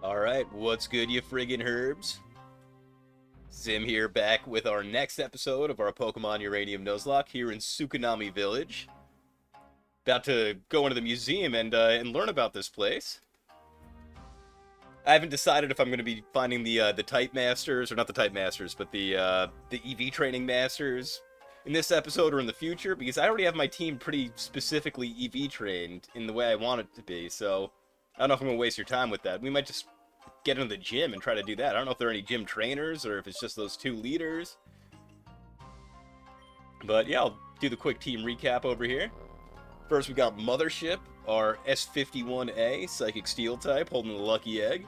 Alright, what's good, you friggin' herbs? Zim here, back with our next episode of our Pokemon Uranium Nuzlocke here in Tsukinami Village. About to go into the museum and learn about this place. I haven't decided if I'm going to be finding the Type Masters, or not the Type Masters, but the EV Training Masters in this episode or in the future, because I already have my team pretty specifically EV trained in the way I want it to be, so I don't know if I'm going to waste your time with that. We might just get into the gym and try to do that. I don't know if there are any gym trainers or if it's just those two leaders. But yeah, I'll do the quick team recap over here. First, we got Mothership, our S51A Psychic Steel type, holding the Lucky Egg.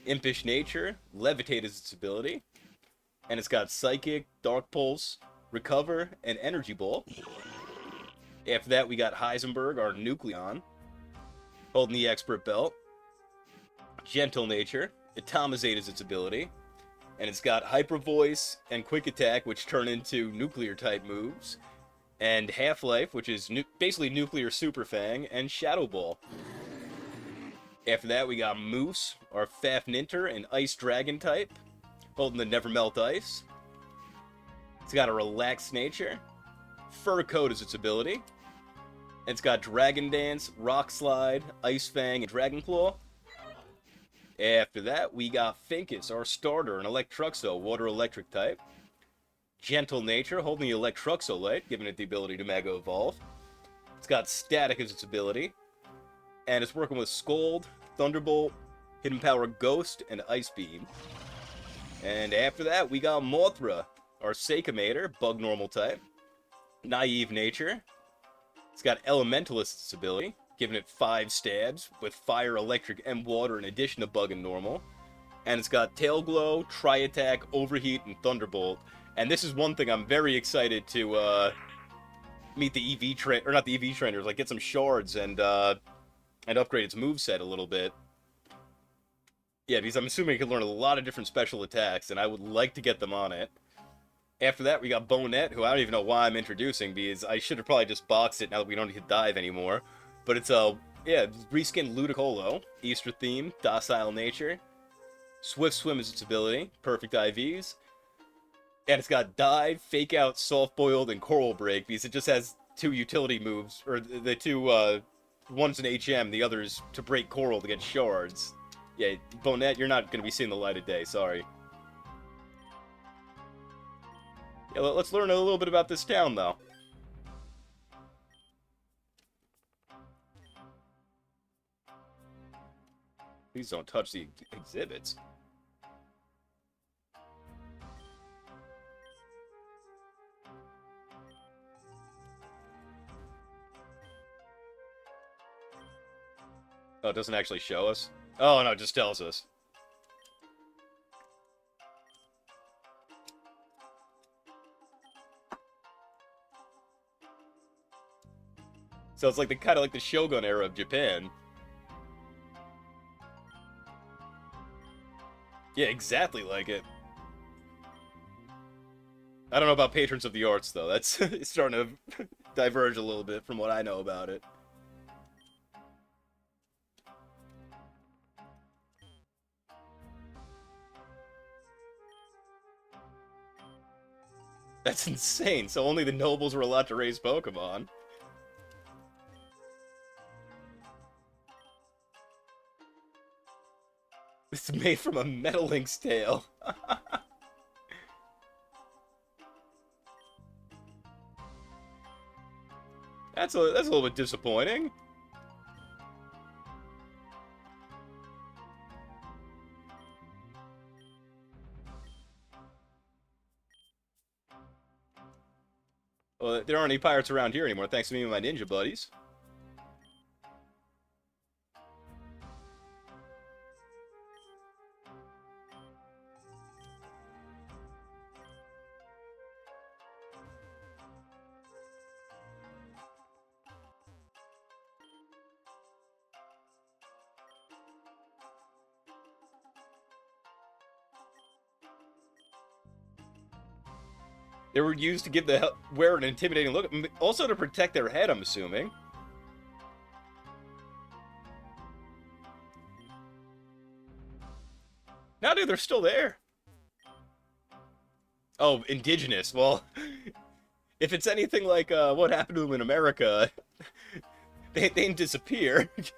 Impish Nature, Levitate is its ability. And it's got Psychic, Dark Pulse, Recover, and Energy Ball. After that, we got Heisenberg, our Nucleon, holding the Expert Belt. Gentle Nature, Atomizate is its ability, and it's got Hyper Voice and Quick Attack, which turn into Nuclear type moves, and Half-Life, which is basically Nuclear Super Fang, and Shadow Ball. After that, we got Moose, our Fafnir, and Ice Dragon type, holding the Never Melt Ice. It's got a Relaxed Nature, Fur Coat is its ability, and it's got Dragon Dance, Rock Slide, Ice Fang, and Dragon Claw. After that, we got Finkus, our starter, an Electruxo, water-electric type. Gentle Nature, holding the Electruxolite, giving it the ability to Mega Evolve. It's got Static as its ability. And it's working with Scold, Thunderbolt, Hidden Power Ghost, and Ice Beam. And after that, we got Mothra, our Seikamator, Bug Normal type. Naive Nature. It's got Elemental as its ability, giving it 5 stabs with fire, electric, and water in addition to bug and normal. And it's got Tail Glow, Tri-Attack, Overheat, and Thunderbolt. And this is one thing I'm very excited to meet the EV train, or not the EV trainers, like get some shards and upgrade its moveset a little bit. Yeah, because I'm assuming it can learn a lot of different special attacks, and I would like to get them on it. After that, we got Bonette, who I don't even know why I'm introducing, because I should have probably just boxed it now that we don't need to dive anymore. But it's reskinned Ludicolo, Easter theme, Docile Nature. Swift Swim is its ability, perfect IVs. And it's got Dive, Fake Out, Soft Boiled, and Coral Break, because it just has 2 utility moves, or the two, one's an HM, the other's to break Coral to get shards. Yeah, Bonette, you're not going to be seeing the light of day, sorry. Yeah, let's learn a little bit about this town, though. Please don't touch the exhibits. Oh, it doesn't actually show us? Oh, no, it just tells us. So it's like the kind of like the Shogun era of Japan. Yeah, exactly like it. I don't know about Patrons of the Arts, though. That's it's starting to diverge a little bit from what I know about it. That's insane. So only the nobles were allowed to raise Pokemon. This is made from a Metal Link's tail. That's a little bit disappointing. Well, there aren't any pirates around here anymore, thanks to me and my ninja buddies. They were used to give the wearer an intimidating look, also to protect their head, I'm assuming. No, dude, they're still there. Oh, indigenous. Well, if it's anything like what happened to them in America, they didn't disappear. It's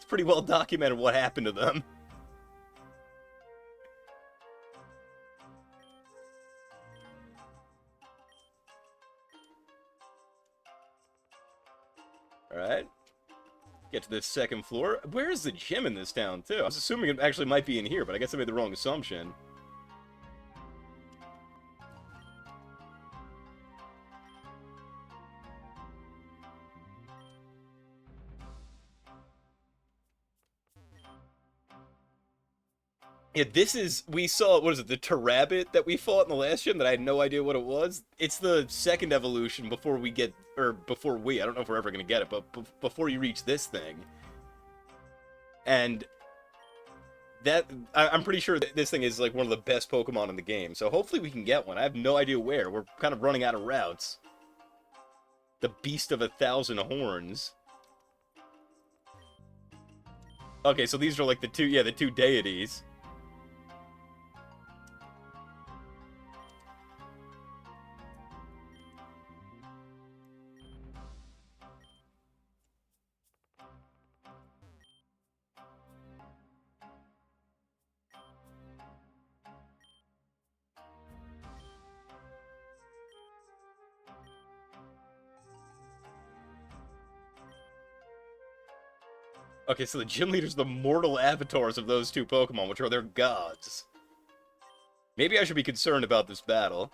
pretty well documented what happened to them. Alright. Get to the second floor. Where is the gym in this town, too? I was assuming it actually might be in here, but I guess I made the wrong assumption. Yeah, this is, we saw, what is it, the Terabit that we fought in the last gym that I had no idea what it was? It's the second evolution before we get, or before we, I don't know if we're ever going to get it, but before you reach this thing. And that, I'm pretty sure that this thing is like one of the best Pokemon in the game, so hopefully we can get one. I have no idea where. We're kind of running out of routes. The Beast of 1,000 Horns. Okay, so these are like the two deities. Okay, so the gym leaders are the mortal avatars of those two Pokemon, which are their gods. Maybe I should be concerned about this battle.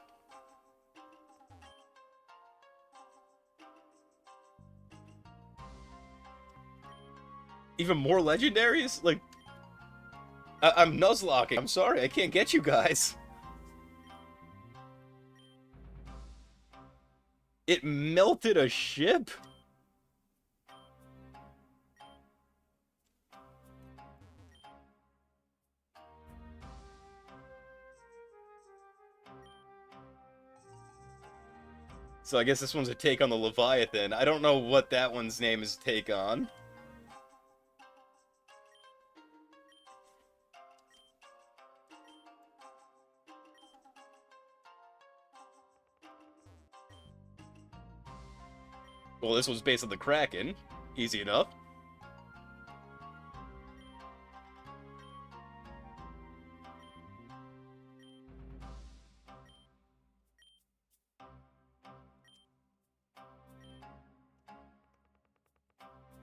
Even more legendaries? Like, I'm Nuzlocking. I'm sorry, I can't get you guys. It melted a ship? So I guess this one's a take on the Leviathan. I don't know what that one's name is a take on. Well, this was based on the Kraken. Easy enough.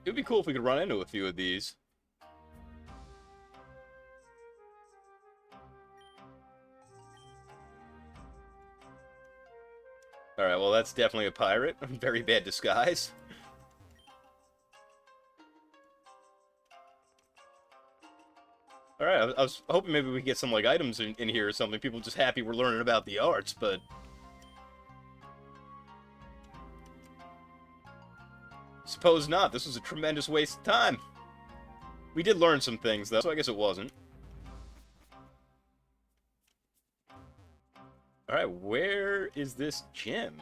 It would be cool if we could run into a few of these. Alright, well that's definitely a pirate. Very bad disguise. Alright, I was hoping maybe we could get some, like, items in here or something. People just happy we're learning about the arts, but... Suppose not. This was a tremendous waste of time. We did learn some things, though, so I guess it wasn't. Alright, where is this gym?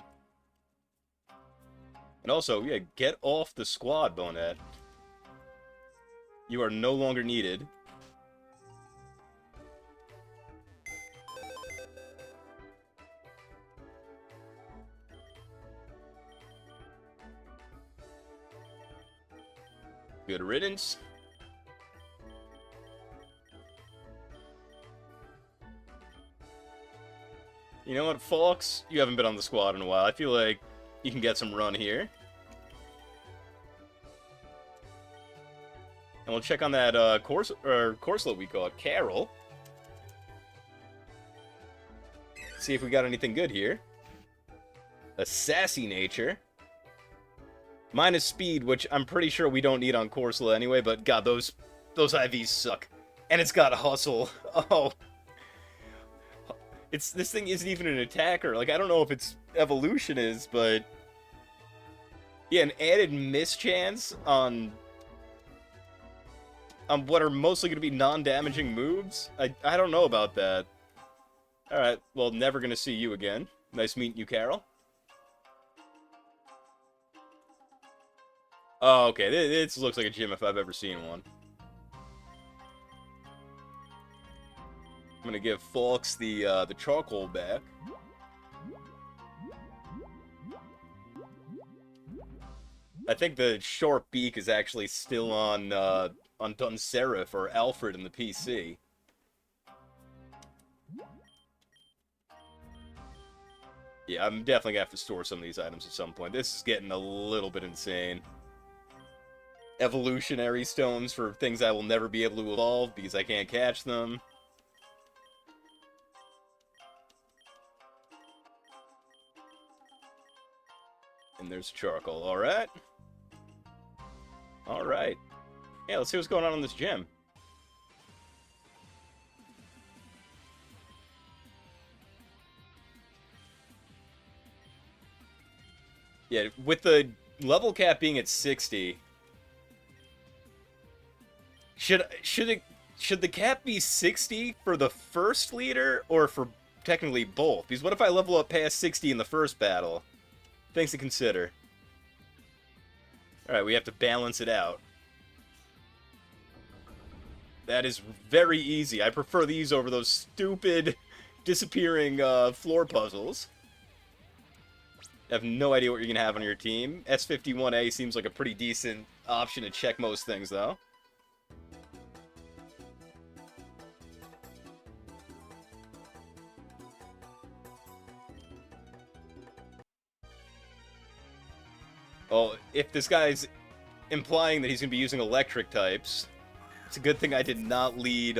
And also, yeah, get off the squad, Bonehead. You are no longer needed. Good riddance. You know what, Fox? You haven't been on the squad in a while. I feel like you can get some run here. And we'll check on that Corsola we call it, Carol. See if we got anything good here. A sassy nature. Minus speed, which I'm pretty sure we don't need on Corsola anyway, but god, those IVs suck. And it's got hustle. Oh. This thing isn't even an attacker. Like, I don't know if its evolution is, but... Yeah, an added mischance on what are mostly going to be non-damaging moves? I don't know about that. Alright, well, never going to see you again. Nice meeting you, Carol. Oh, okay, this looks like a gym if I've ever seen one. gonna give Fawkes the charcoal back. I think the sharp beak is actually still on Dunserif or Alfred in the PC. Yeah, I'm definitely gonna have to store some of these items at some point. This is getting a little bit insane. Evolutionary stones for things I will never be able to evolve because I can't catch them. And there's charcoal. Alright. Alright. Yeah, let's see what's going on in this gym. Yeah, with the level cap being at 60, should the cap be 60 for the first leader or for technically both? Because what if I level up past 60 in the first battle? Things to consider. Alright, we have to balance it out. That is very easy. I prefer these over those stupid disappearing floor puzzles. I have no idea what you're going to have on your team. S51A seems like a pretty decent option to check most things, though. Oh, if this guy's implying that he's going to be using electric types, it's a good thing I did not lead,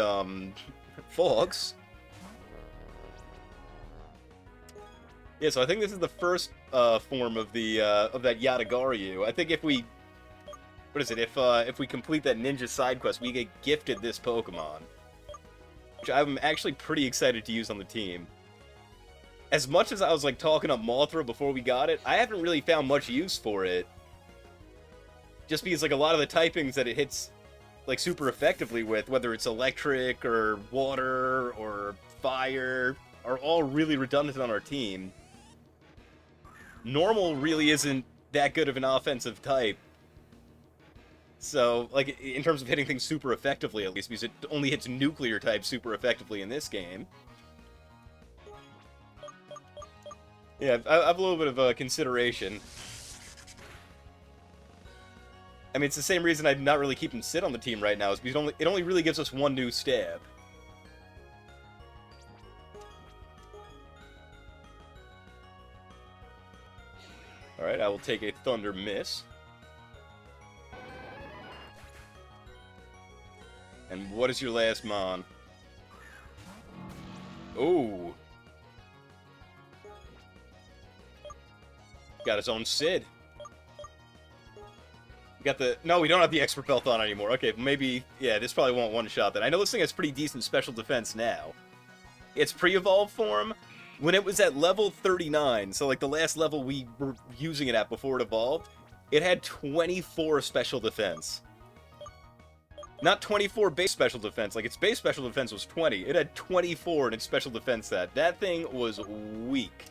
Fogs. Yeah, so I think this is the first form of the of that Yatagaryu. I think if we, what is it? If we complete that ninja side quest, we get gifted this Pokemon, which I'm actually pretty excited to use on the team. As much as I was like talking up Mothra before we got it, I haven't really found much use for it. Just because like a lot of the typings that it hits like super effectively with, whether it's electric or water or fire, are all really redundant on our team. Normal really isn't that good of an offensive type. So, like, in terms of hitting things super effectively, at least, because it only hits nuclear types super effectively in this game. Yeah, I have a little bit of consideration. I mean, it's the same reason I'm not really keeping Sid on the team right now, is because it only really gives us one new stab. Alright, I will take a Thunder Miss. And what is your last Mon? Ooh. Got his own Sid. Got the... No, we don't have the Expert Belt on anymore. Okay, maybe... Yeah, this probably won't one-shot then. I know this thing has pretty decent special defense now. Its pre-evolved form, when it was at level 39, so like the last level we were using it at before it evolved, it had 24 special defense. Not 24 base special defense, like its base special defense was 20. It had 24 in its special defense set. That thing was weak.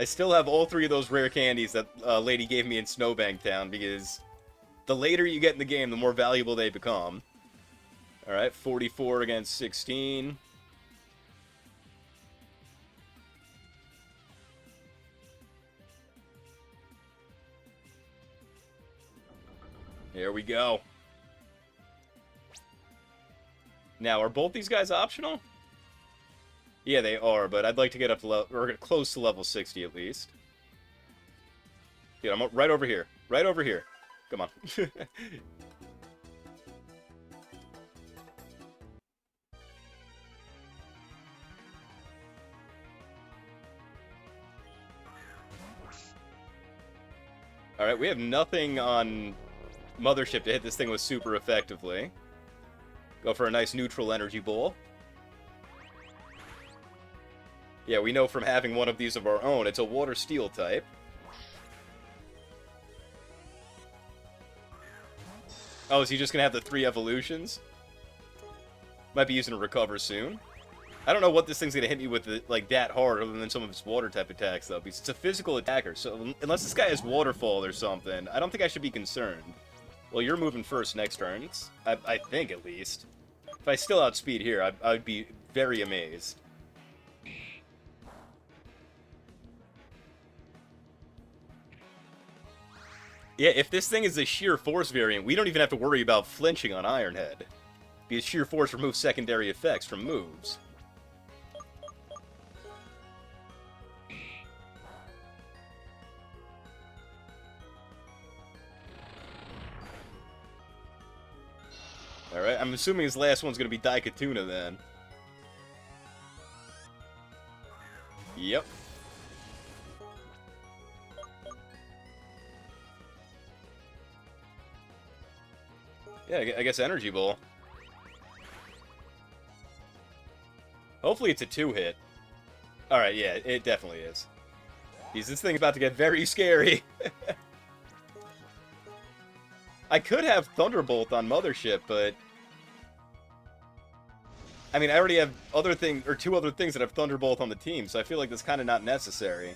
I still have all three of those rare candies that lady gave me in Snowbank Town, because the later you get in the game, the more valuable they become. Alright, 44 against 16. Here we go. Now, are both these guys optional? Yeah, they are, but I'd like to get up to or close to level 60 at least. Dude, I'm right over here. Right over here. Come on. Alright, we have nothing on Mothership to hit this thing with super effectively. Go for a nice neutral energy ball. Yeah, we know from having one of these of our own, it's a water steel type. Oh, is he just gonna have the 3 evolutions? Might be using a recover soon. I don't know what this thing's gonna hit me with, like, that hard, other than some of its water-type attacks, though, because it's a physical attacker, so unless this guy has Waterfall or something, I don't think I should be concerned. Well, you're moving first next turn, I think, at least. If I still outspeed here, I'd be very amazed. Yeah, if this thing is a Sheer Force variant, we don't even have to worry about flinching on Ironhead, because Sheer Force removes secondary effects from moves. Alright, I'm assuming his last one's gonna be Daikatuna then. Yep. Yeah, I guess Energy Ball. Hopefully it's a 2-hit. Alright, yeah, it definitely is. Because this thing's about to get very scary. I could have Thunderbolt on Mothership, but... I mean, I already have two other things that have Thunderbolt on the team, so I feel like that's kind of not necessary.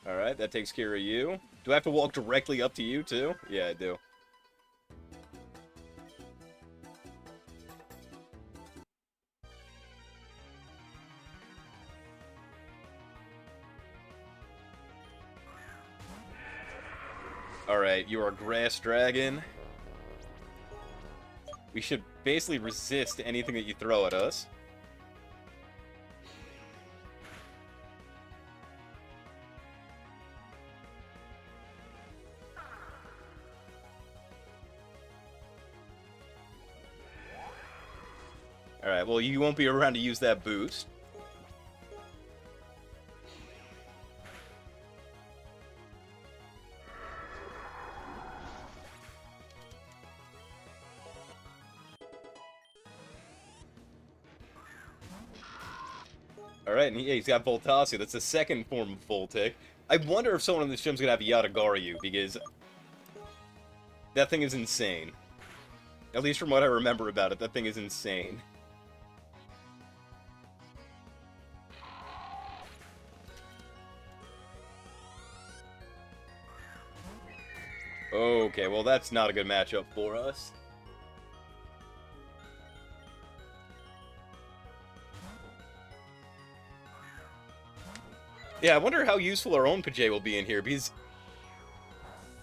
Alright, that takes care of you. Do I have to walk directly up to you, too? Yeah, I do. Alright, you are Grass Dragon. We should basically resist anything that you throw at us. Alright, well, you won't be around to use that boost. Alright, and he's got Voltassia. That's the second form of Voltic. I wonder if someone in this gym's gonna have Yatagarayu, because that thing is insane. At least from what I remember about it, that thing is insane. Okay, well that's not a good matchup for us. Yeah, I wonder how useful our own Pajay will be in here, because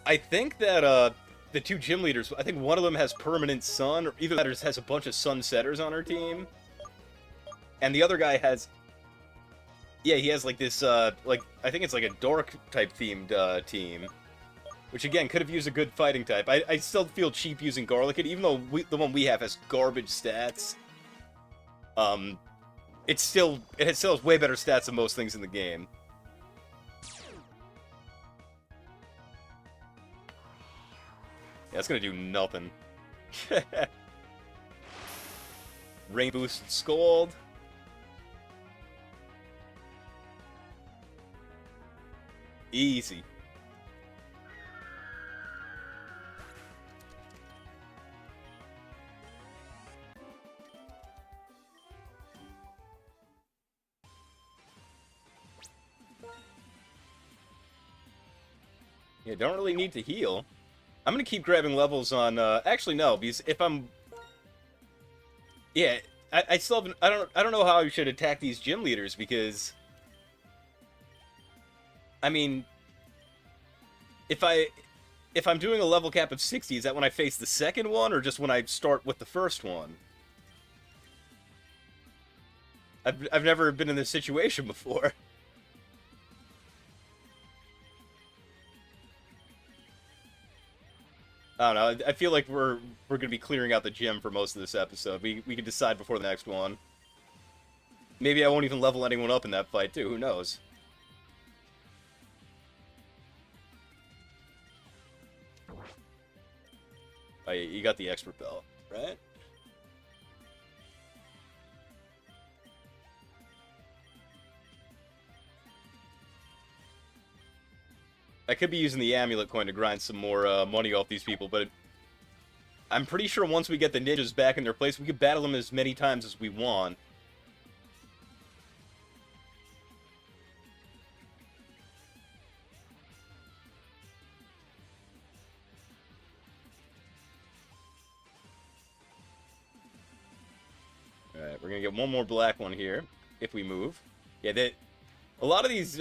I think that the two gym leaders, I think one of them has permanent sun, or either that or has a bunch of sunsetters on her team. And the other guy has... Yeah, he has like this, like, I think it's like a dark type themed team. Which again, could have used a good fighting type. I still feel cheap using Garlicid, even though the one we have has garbage stats. It still has way better stats than most things in the game. Yeah, it's gonna do nothing. Rain Boosted Scald. Easy. Yeah, don't really need to heal. I'm gonna keep grabbing levels on, actually no, because if I'm... Yeah, I still haven't, I don't know how I should attack these gym leaders, because... I mean... If I'm doing a level cap of 60, is that when I face the second one, or just when I start with the first one? I've never been in this situation before. I don't know, I feel like we're gonna be clearing out the gym for most of this episode. We can decide before the next one. Maybe I won't even level anyone up in that fight, too. Who knows? Oh, you got the expert belt, right? I could be using the amulet coin to grind some more money off these people, but I'm pretty sure once we get the ninjas back in their place, we can battle them as many times as we want. Alright, we're gonna get one more black one here, if we move. Yeah, a lot of these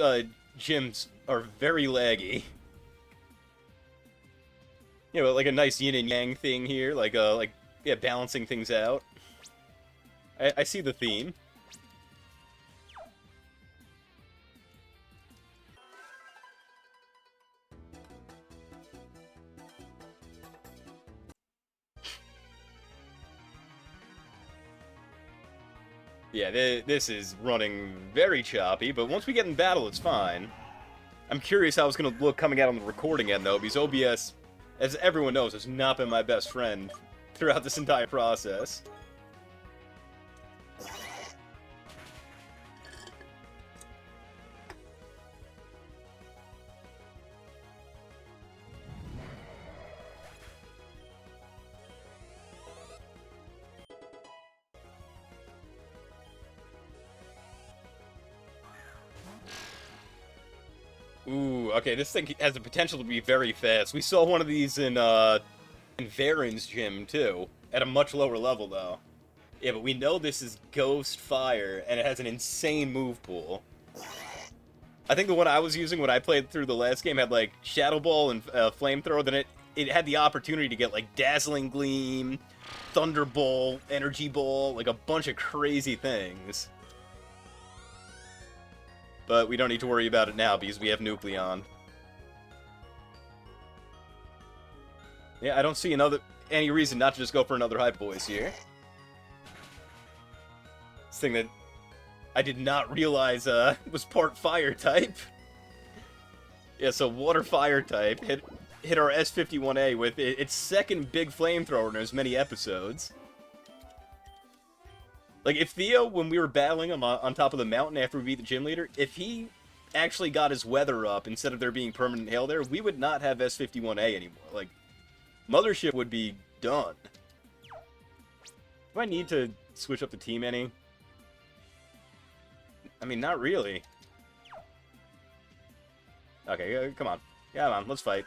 gyms are very laggy. You know, like a nice yin and yang thing here, like yeah, balancing things out. I see the theme. Yeah, this is running very choppy, but once we get in battle, it's fine. I'm curious how it's going to look coming out on the recording end, though, because OBS, as everyone knows, has not been my best friend throughout this entire process. Ooh, okay, this thing has the potential to be very fast. We saw one of these in Varen's gym, too. At a much lower level, though. Yeah, but we know this is Ghost Fire, and it has an insane move pool. I think the one I was using when I played through the last game had, like, Shadow Ball and Flamethrower, then it had the opportunity to get, like, Dazzling Gleam, Thunderbolt, Energy Ball, like, a bunch of crazy things. But we don't need to worry about it now, because we have Nucleon. Yeah, I don't see any reason not to just go for another Hype Voice here. This thing that I did not realize was part Fire type. Yeah, so Water Fire type hit our S51A with its second big flamethrower in as many episodes. Like, if Theo, when we were battling him on top of the mountain after we beat the gym leader, if he actually got his weather up instead of there being permanent hail there, we would not have S51A anymore. Like, Mothership would be done. Do I need to switch up the team any? I mean, not really. Okay, come on. Yeah, come on, let's fight.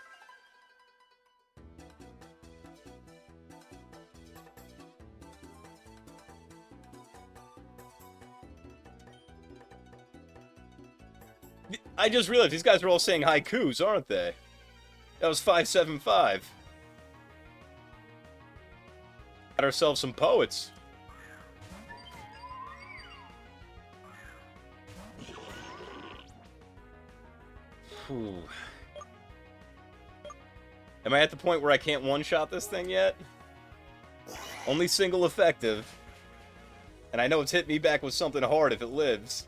I just realized these guys are all saying haikus, aren't they? That was 575. Got ourselves some poets. Whew. Am I at the point where I can't one-shot this thing yet? Only single effective. And I know it's hit me back with something hard if it lives.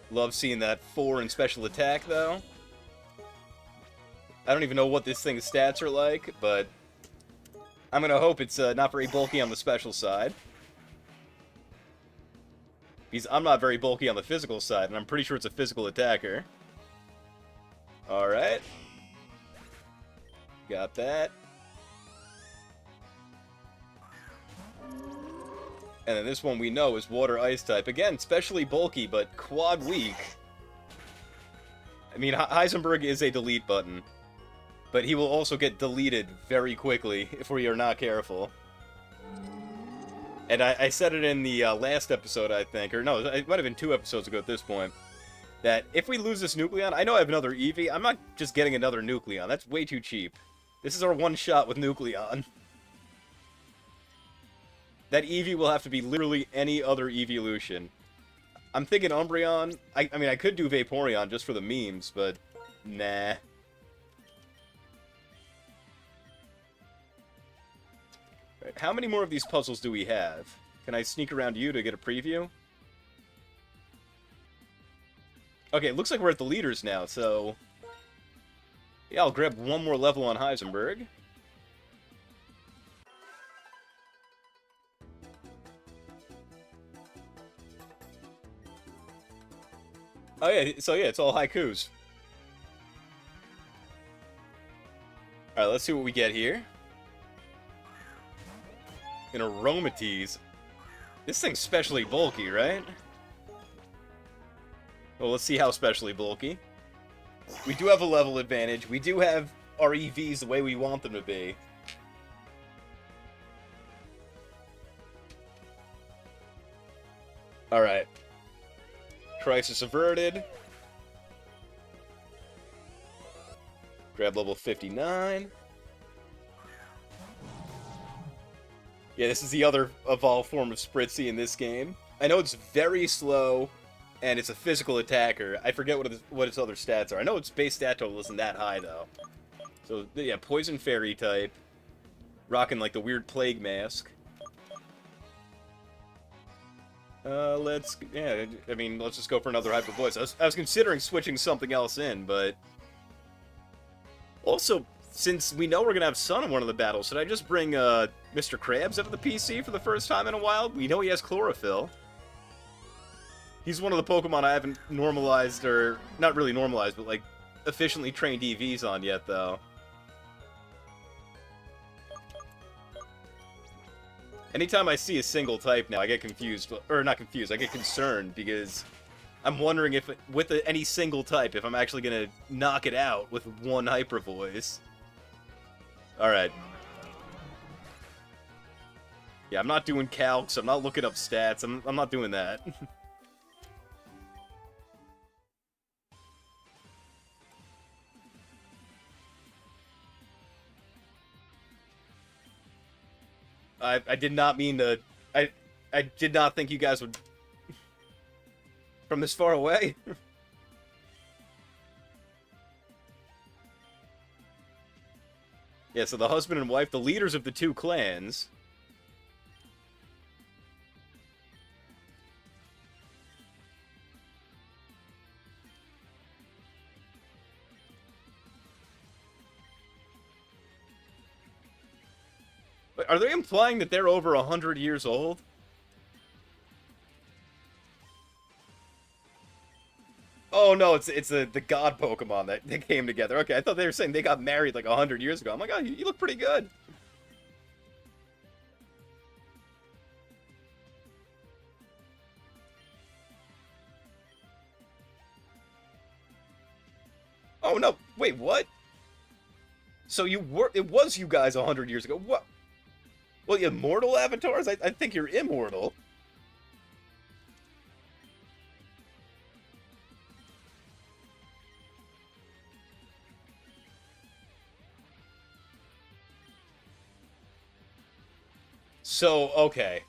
Love seeing that 4 in special attack, though. I don't even know what this thing's stats are like, but I'm gonna hope it's not very bulky on the special side. Because I'm not very bulky on the physical side, and I'm pretty sure it's a physical attacker. Alright. Got that. And then this one we know is Water Ice type. Again, especially bulky, but quad weak. I mean, Heisenberg is a delete button. But he will also get deleted very quickly if we are not careful. And I said it in the last episode, I think. Or no, it might have been 2 episodes ago at this point. That if we lose this Nucleon, I know I have another Eevee. I'm not just getting another Nucleon. That's way too cheap. This is our one shot with Nucleon. That Eevee will have to be literally any other evolution. I'm thinking Umbreon. I mean, I could do Vaporeon just for the memes, but nah. Right, how many more of these puzzles do we have? Can I sneak around you to get a preview? Okay, it looks like we're at the leaders now, so... yeah, I'll grab one more level on Heisenberg. Oh yeah, so yeah, it's all haikus. Alright, let's see what we get here. An aromatise. This thing's specially bulky, right? Well, let's see how specially bulky. We do have a level advantage. We do have our EVs the way we want them to be. Alright. Crisis averted. Grab level 59. Yeah, this is the other evolved form of Spritzy in this game. I know it's very slow, and it's a physical attacker. I forget what its other stats are. I know its base stat total isn't that high, though. So, yeah, Poison Fairy type. Rocking, like, the weird Plague Mask. Let's just go for another Hyper Voice. I was considering switching something else in, but... Also, since we know we're gonna have Sun in one of the battles, should I just bring, Mr. Krabs out of the PC for the first time in a while? We know he has Chlorophyll. He's one of the Pokemon I haven't normalized, or... Not really normalized, but, like, efficiently trained EVs on yet, though. Anytime I see a single type now, I get confused, or not confused, I get concerned, because I'm wondering if, with any single type, if I'm actually gonna knock it out with one Hyper Voice. Alright. Yeah, I'm not doing calcs, I'm not looking up stats, I'm not doing that. I did not mean to... I did not think you guys would... From this far away? Yeah, so the husband and wife, the leaders of the two clans... Are they implying that they're over 100 years old? Oh no, it's the god Pokemon that came together. Okay, I thought they were saying they got married like 100 years ago. I'm like, oh, you look pretty good. Oh no, wait, what? So it was you guys 100 years ago. What? Well, you immortal avatars? I think you're immortal. So, okay.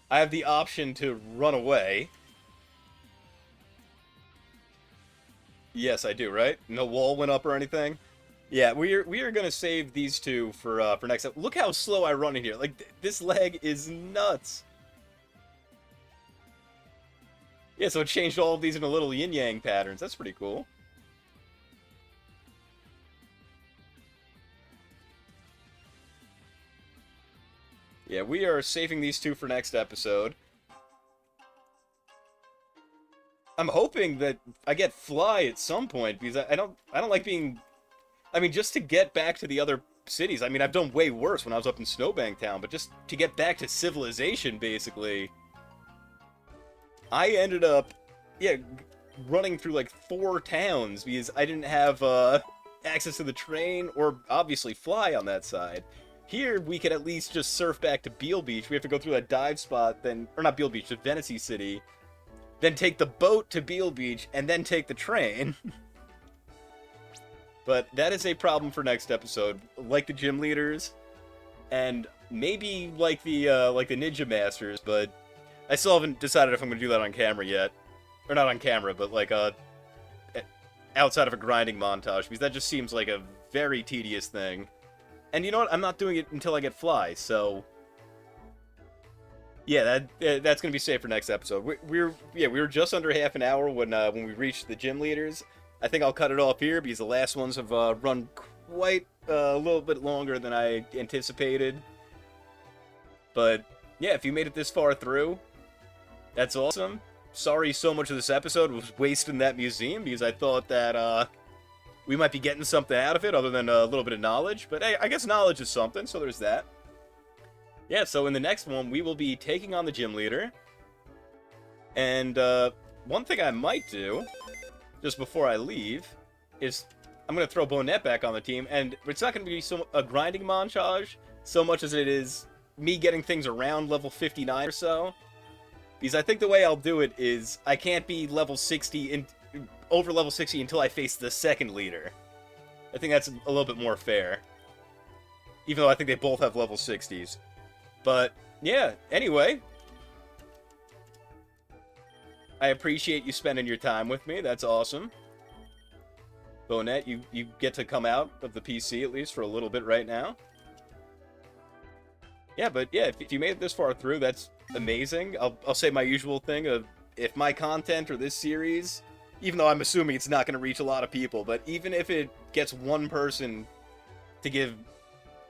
I have the option to run away. Yes, I do, right? No wall went up or anything? Yeah, we are gonna save these two for next. Look how slow I run in here. Like this leg is nuts. Yeah, so it changed all of these into little yin yang patterns. That's pretty cool. Yeah, we are saving these two for next episode. I'm hoping that I get Fly at some point because I don't like being. I mean, just to get back to the other cities. I mean, I've done way worse when I was up in Snowbank Town, but just to get back to civilization, basically, I ended up, yeah, running through like 4 towns because I didn't have access to the train or obviously Fly on that side. Here, we could at least just surf back to Beale Beach. We have to go through that dive spot, then, or not Beale Beach, to Venice City, then take the boat to Beale Beach, and then take the train. But that is a problem for next episode. Like the gym leaders, and maybe like the Ninja Masters, but I still haven't decided if I'm going to do that on camera yet. Or not on camera, but like outside of a grinding montage, because that just seems like a very tedious thing. And you know what? I'm not doing it until I get Fly, so... Yeah, that's going to be safe for next episode. We were just under half an hour when we reached the gym leaders. I think I'll cut it off here because the last ones have run quite a little bit longer than I anticipated. But yeah, if you made it this far through, that's awesome. sorry so much of this episode was wasted in that museum, because I thought that, we might be getting something out of it other than a little bit of knowledge. But hey, I guess knowledge is something, so there's that. Yeah, so in the next one, we will be taking on the gym leader. And, one thing I might do, just before I leave, is I'm going to throw Bonnet back on the team, and it's not going to be a grinding montage so much as it is me getting things around level 59 or so. Because I think the way I'll do it is I can't be level 60 over level 60 until I face the second leader. I think that's a little bit more fair. Even though I think they both have level 60s. But, yeah, anyway. I appreciate you spending your time with me. That's awesome. Bonnet, you get to come out of the PC at least for a little bit right now. Yeah, but yeah, if you made it this far through, that's amazing. I'll say my usual thing of, if my content or this series, even though I'm assuming it's not going to reach a lot of people, but even if it gets one person to give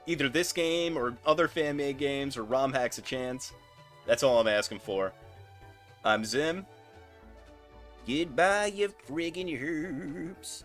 either this game or other fan-made games or ROM hacks a chance, that's all I'm asking for. I'm Zim. Goodbye, you friggin' herbs.